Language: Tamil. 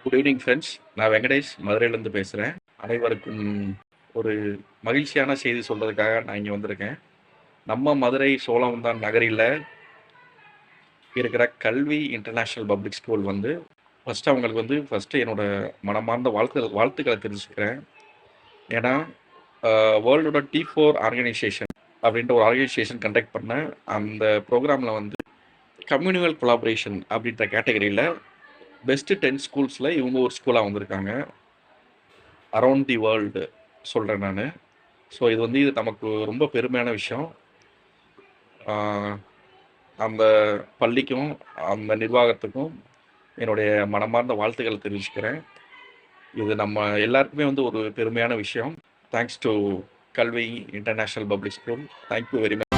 Good evening friends. நான் வெங்கடேஷ் மதுரையிலேருந்து பேசுகிறேன். அனைவருக்கும் ஒரு மகிழ்ச்சியான செய்தி சொல்கிறதுக்காக நான் இங்கே வந்திருக்கேன். நம்ம மதுரை சோழவந்தான் நகரில் இருக்கிற கல்வி இன்டர்நேஷ்னல் பப்ளிக் ஸ்கூல் ஃபஸ்ட்டு அவங்களுக்கு ஃபஸ்ட்டு என்னோட மனமார்ந்த வாழ்த்துக்களை தெரிஞ்சுக்கிறேன். ஏன்னா வேர்ல்டோட T4 ஆர்கனைசேஷன் அப்படின்ற ஒரு ஆர்கனைசேஷன் கண்டக்ட் பண்ண அந்த ப்ரோக்ராமில் கம்யூனிவல் கொலாபரேஷன் அப்படின்ற கேட்டகரியில் பெஸ்ட்டு 10 ஸ்கூல்ஸில் இவங்க ஒரு ஸ்கூலாக வந்திருக்காங்க. அரவுண்ட் தி வேர்ல்டு சொல்கிறேன் நான். ஸோ இது நமக்கு ரொம்ப பெருமையான விஷயம். அந்த பள்ளிக்கும் அந்த நிர்வாகத்துக்கும் என்னுடைய மனமார்ந்த வாழ்த்துக்களை தெரிவிச்சுக்கிறேன். இது நம்ம எல்லாருக்குமே ஒரு பெருமையான விஷயம். தேங்க்ஸ் டு கல்வி international public school. Thank you very much.